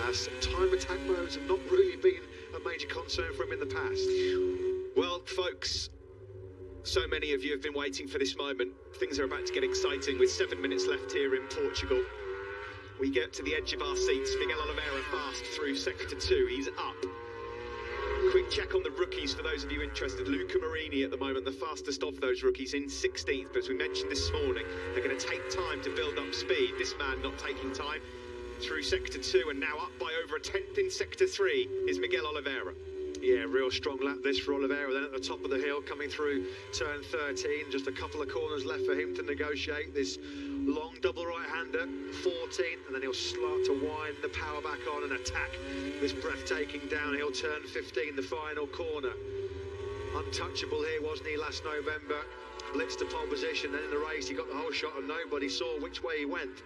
as time attack modes have not really been a major concern for him in the past. Well, folks, so many of you have been waiting for this moment. Things are about to get exciting with 7 minutes left here in Portugal. We get to the edge of our seats. Miguel Oliveira fast through sector 2. He's up. Quick check on the rookies for those of you interested. Luca Marini at the moment, the fastest of those rookies, in 16th. But as we mentioned this morning, they're going to take time to build up speed. This man not taking time through sector 2 and now up by over a tenth in sector 3 is Miguel Oliveira. Yeah, real strong lap this for Oliveira. Then at the top of the hill, coming through turn 13, just a couple of corners left for him to negotiate this long double right-hander, 14, and then he'll start to wind the power back on and attack this breathtaking downhill turn 15, the final corner. Untouchable here, wasn't he, last November? Blitzed to pole position, then in the race he got the whole shot and nobody saw which way he went.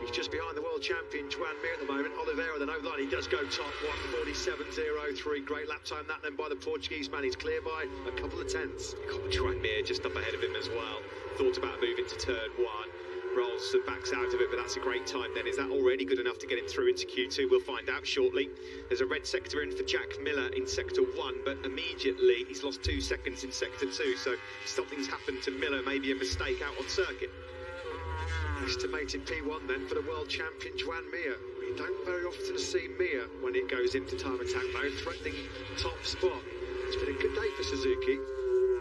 He's just behind the world champion Juan Mir at the moment. Oliveira then over the line, he does go top, 1:47.03. Great lap time that then by the Portuguese man. He's clear by a couple of tenths. Juan Mir just up ahead of him as well. Thought about moving to turn 1. Rolls and backs out of it, but that's a great time then. Is that already good enough to get him through into Q2? We'll find out shortly. There's a red sector in for Jack Miller in sector 1, but immediately he's lost 2 seconds in sector 2, so something's happened to Miller, maybe a mistake out on circuit. Estimated P1 then for the world champion Juan Mir. You don't very often see Mir when it goes into time attack mode, threatening top spot. It's been a good day for Suzuki.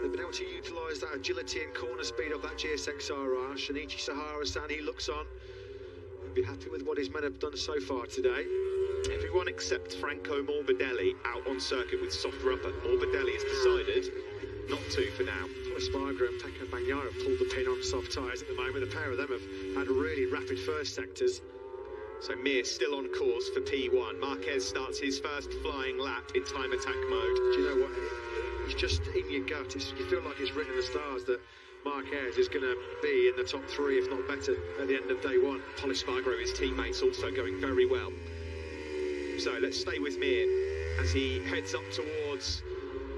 They've been able to utilise that agility and corner speed of that GSX-RR. Shinichi Sahara-san, he looks on. He'll be happy with what his men have done so far today. Everyone except Franco Morbidelli out on circuit with soft rubber. Morbidelli has decided not to for now. Espargaro and Pecco Bagnia have pulled the pin on soft tyres at the moment. The pair of them have had really rapid first sectors. So Mir still on course for P1. Marquez starts his first flying lap in time attack mode. Do you know what? It's just in your gut. You feel like it's written in the stars that Marquez is going to be in the top 3, if not better, at the end of day 1. Paul Espargaro, his teammates, also going very well. So let's stay with Mir as he heads up towards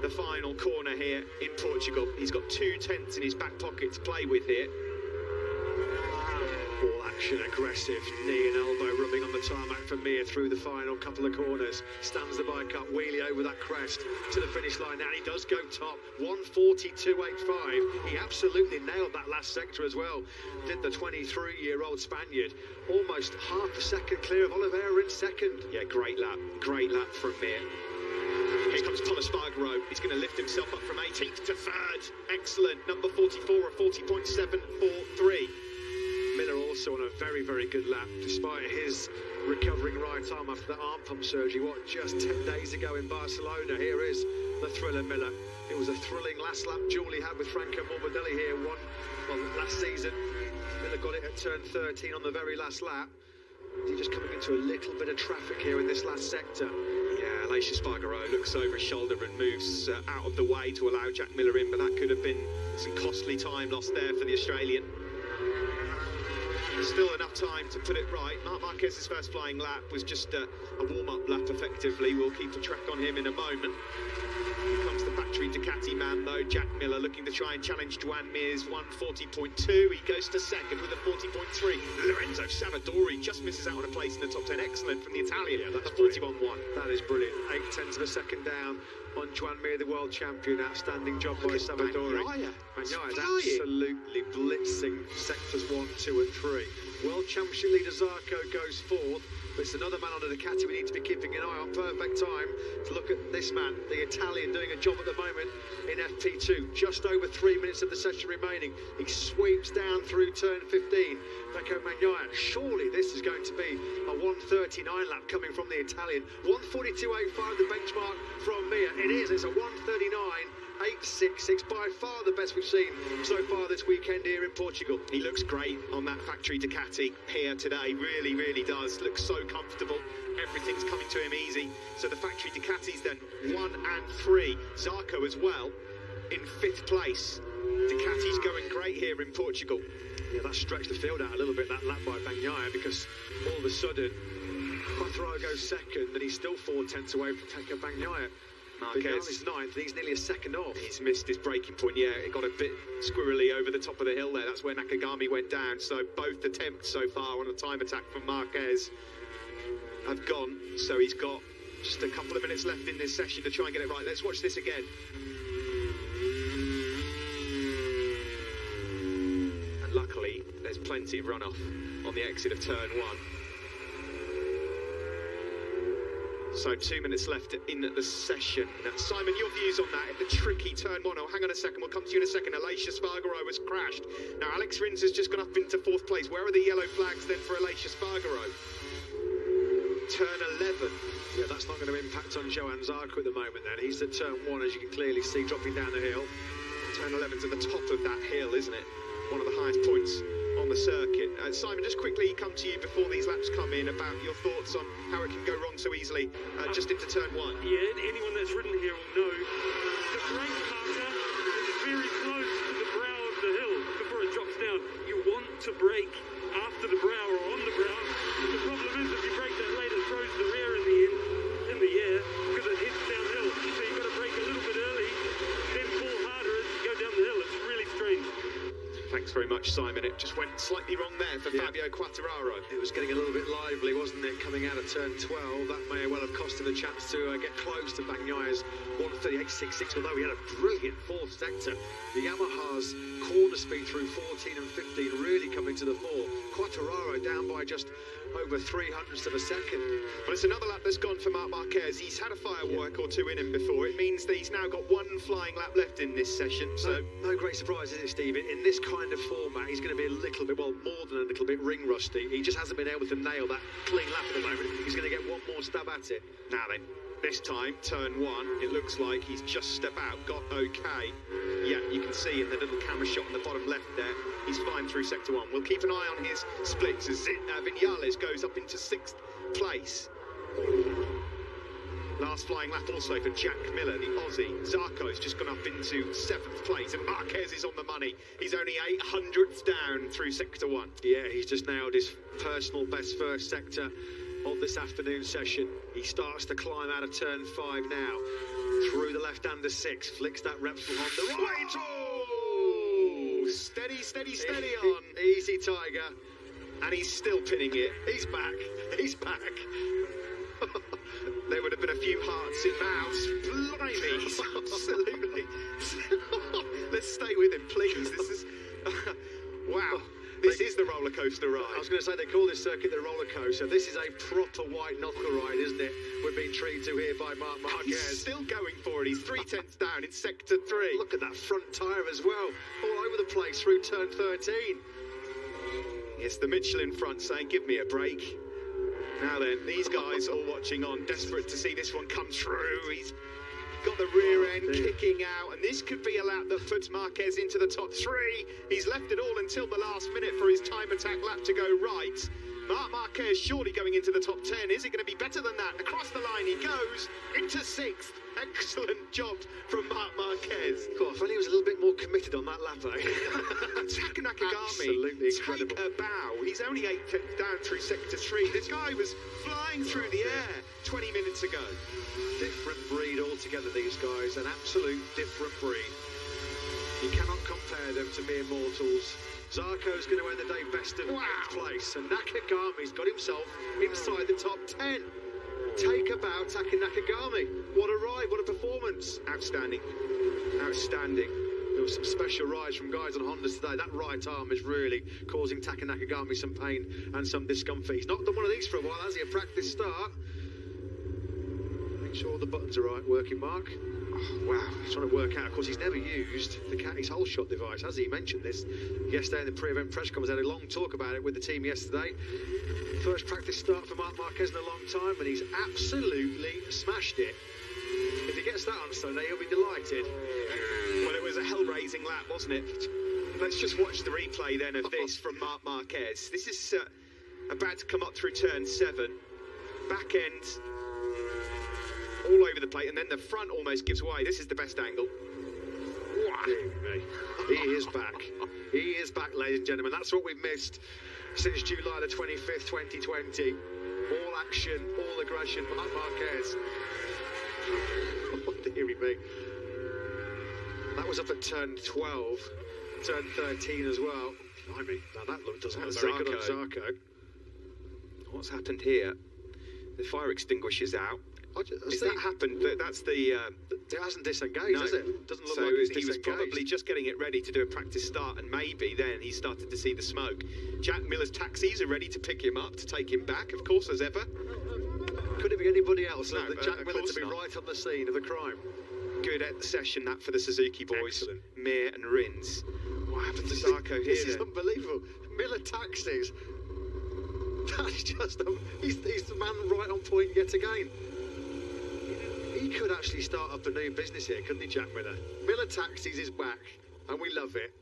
the final corner here in Portugal. He's got 2 tenths in his back pocket to play with here. All action, aggressive, knee and elbow rubbing on the tarmac for Mir through the final couple of corners. Stands the bike up, wheelie over that crest to the finish line now. He does go top, 1:42.85. He absolutely nailed that last sector as well. Did the 23-year-old Spaniard. Almost half a second clear of Oliveira in second. Yeah, great lap from Mir. Here comes Paul Espargaro. He's going to lift himself up from 18th to 3rd. Excellent. Number 44, a 40.743. Miller also on a very, very good lap, despite his recovering right arm after that arm pump surgery. What, just 10 days ago in Barcelona. Here is the thriller Miller. It was a thrilling last lap duel he had with Franco Morbidelli here last season. Miller got it at turn 13 on the very last lap. He's just coming into a little bit of traffic here in this last sector. Yeah, Aleix Espargaro looks over his shoulder and moves out of the way to allow Jack Miller in, but that could have been some costly time lost there for the Australian. Still enough time to put it right. Marc Marquez's first flying lap was just a warm-up lap, effectively. We'll keep a track on him in a moment. Here comes the battery Ducati man, though. Jack Miller looking to try and challenge Juan Mir's 1:40.2. He goes to second with a 40.3. Lorenzo Savadori just misses out on a place in the top 10. Excellent from the Italian. Yeah, that's 41.1. That is brilliant. 8 tenths of a second down on Juan Mir, the world champion. Outstanding job by Savadori. Bagnia is absolutely blitzing sectors 1, 2 and 3. World Championship leader Zarco goes 4th, but it's another man on the Ducati we need to be keeping an eye on. Perfect time to look at this man, the Italian, doing a job at the moment in FP2. Just over 3 minutes of the session remaining. He sweeps down through turn 15. Pecco Bagnia. Surely this is going to be a 1:39 lap coming from the Italian. 1:42.85 the benchmark from Mir. It is. It's a 1:39.86. It's by far the best we've seen so far this weekend here in Portugal. He looks great on that factory Ducati here today. Really, really does. Looks so comfortable. Everything's coming to him easy. So the factory Ducatis then 1 and 3. Zarco as well in 5th place. Ducati's going great here in Portugal. Yeah, that stretched the field out a little bit, that lap by Bagnia, because all of a sudden Quartararo goes second and he's still 4 tenths away from Pecco Bagnia. Marquez is 9th, he's nearly a second off. He's missed his braking point. Yeah, it got a bit squirrely over the top of the hill there. That's where Nakagami went down. So both attempts so far on a time attack from Marquez. have gone, so he's got just a couple of minutes left in this session to try and get it right. Let's watch this again. And luckily, there's plenty of runoff on the exit of turn 1. So 2 minutes left in the session. Simon, your views on that? The tricky turn 1. Oh, hang on a second. We'll come to you in a second. Alicia Spargaro has crashed. Now, Alex Rins has just gone up into 4th place. Where are the yellow flags then for Alicia Spargaro? Turn 11. Yeah, that's not going to impact on Johan Zarco at the moment then. He's at turn 1, as you can clearly see, dropping down the hill. Turn 11's at the top of that hill, isn't it? One of the highest points on the circuit. Simon, just quickly come to you before these laps come in about your thoughts on how it can go wrong so easily just into turn 1. Yeah, anyone that's ridden here will know the brake marker is very close to the brow of the hill before it drops down. You want to brake after the brow or on the brow. The problem is if you brake that late, it throws the rear in the air because it hits downhill. So you've got to brake a little bit early, then pull harder as you go down the hill. It's really strange. Thanks very much, Simon. It just went slightly wrong there for Fabio Quartararo. It was getting a little bit lively, wasn't it, coming out of turn 12. That may well have cost him a chance to get close to Bagnia's 1:38.66, although he had a brilliant 4th sector. The Yamaha's corner speed through 14 and 15 really coming to the fore. Quartararo down by just over 300ths of a second. Well, it's another lap that's gone for Marc Marquez. He's had a firework or two in him before. It means that he's now got 1 flying lap left in this session. So no great surprise, is it, Steve? In this kind of format, he's going to be a little bit, well, more than a little bit ring rusty. He just hasn't been able to nail that clean lap at the moment. He's going to get one more stab at it. Now then, this time, turn 1, it looks like he's just step out, got okay. Yeah, you can see in the little camera shot on the bottom left there, he's flying through sector 1. We'll keep an eye on his splits as Vinales goes up into 6th place. Last flying lap also for Jack Miller, the Aussie. Zarco's just gone up into 7th place, and Marquez is on the money. He's only 800ths down through sector 1. Yeah, he's just nailed his personal best first sector of this afternoon session. He starts to climb out of turn 5 now. Through the left-hander 6, flicks that Repsol on the right. Oh! Steady, steady, steady on. Easy, Tiger. And he's still pinning it. He's back. He's back. There would have been a few hearts in mouths. Blimey, absolutely. Let's stay with him, please. This is... wow. This is the roller coaster ride. I was going to say, they call this circuit the roller coaster. This is a proper white knuckle ride, isn't it? We're being treated to here by Marc Marquez. He's still going for it. He's 3/10 down in sector 3. Look at that front tyre as well. All over the place through turn 13. Yes, the Michelin front saying, give me a break. Now then, these guys all watching on, desperate to see this one come through. He's got the rear end kicking out, and this could be a lap that puts Marquez into the top 3. He's left it all until the last minute for his time attack lap to go right. Marc Marquez surely going into the top 10. Is it going to be better than that? Across the line he goes into 6th. Excellent job from Marc Marquez. God, if only he was a little bit more committed on that lap, eh? Taka Nakagami, absolutely incredible. take a bow. He's only 8 down through sector 3. This guy was flying through the air 20 minutes ago. Different breed altogether, these guys. An absolute different breed. You cannot compare them to mere mortals. Zarco's going to end the day best of 8th place, and Nakagami's got himself inside the top 10. Take a bow, Taka Nakagami. What a ride, what a performance. Outstanding. Outstanding. There was some special rides from guys on Hondas today. That right arm is really causing Taka Nakagami some pain and some discomfort. He's not done one of these for a while, has he? A practice start. Make sure the buttons are right, working, Mark. Oh, wow, he's trying to work out. Of course, he's never used the his whole shot device, has he? He mentioned this yesterday in the pre-event press conference. Had a long talk about it with the team yesterday. First practice start for Marc Marquez in a long time, and he's absolutely smashed it. If he gets that on Sunday, he'll be delighted. Well, it was a hell-raising lap, wasn't it? Let's just watch the replay then of this from Marc Marquez. This is about to come up through turn 7. Back end all over the plate, and then the front almost gives way. This is the best angle. Wow. He is back. He is back, ladies and gentlemen. That's what we've missed since July the 25th, 2020. All action, all aggression, Marc Marquez. Oh, dearie me. That was up at turn 12, turn 13 as well. Blimey, now that doesn't look very good on Zarco. What's happened here? The fire extinguisher's out. Has see, that happened? That's the... it hasn't disengaged, has it? Doesn't look so like it's he was disengaged. probably just getting it ready to do a practice start, and maybe then he started to see the smoke. Jack Miller's taxis are ready to pick him up, to take him back, of course, as ever. Could it be anybody else No, than Jack of Miller to course be not. right on the scene of the crime? Good at the session, that for the Suzuki boys. Excellent. Mir and Rins. What happened to Zarco here? This is then? unbelievable. Miller taxis. That's just... he's the man right on point yet again. He could actually start up a new business here, couldn't he, Jack Miller? Miller Taxis is back, and we love it.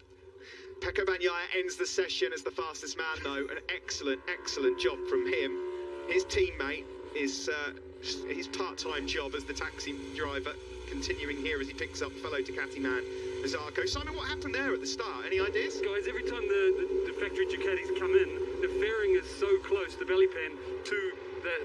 Pecco Bagnia ends the session as the fastest man, though. An excellent, excellent job from him. His teammate is his part-time job as the taxi driver, continuing here as he picks up fellow Ducati man, Zarco. Simon, what happened there at the start? Any ideas? Guys, every time the factory Ducatis come in, the fairing is so close, the belly pan, to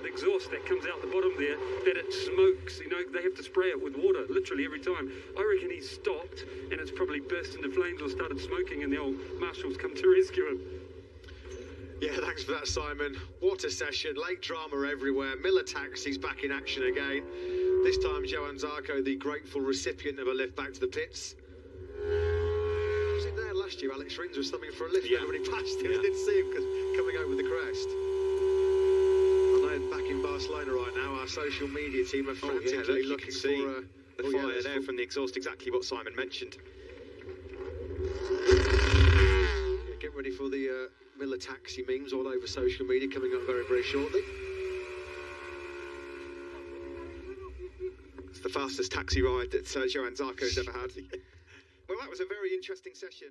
the exhaust that comes out the bottom there, that it smokes. You know, they have to spray it with water, literally every time. I reckon he stopped, and it's probably burst into flames or started smoking, and the old marshals come to rescue him. Yeah, thanks for that, Simon. What a session. Late drama everywhere. Miller Taxis back in action again. This time, Johan Zarco, the grateful recipient of a lift back to the pits. Was it there last year? Alex Rins was stopping for a lift. Yeah. Everybody passed him. Yeah. I didn't see him because coming over the crest. I know back in Barcelona right now, our social media team are frantically you looking can see for the fire there from the exhaust, exactly what Simon mentioned. Yeah, get ready for the Miller Taxi memes all over social media coming up very, very shortly. It's the fastest taxi ride that Johan Zarco's ever had. Well, that was a very interesting session.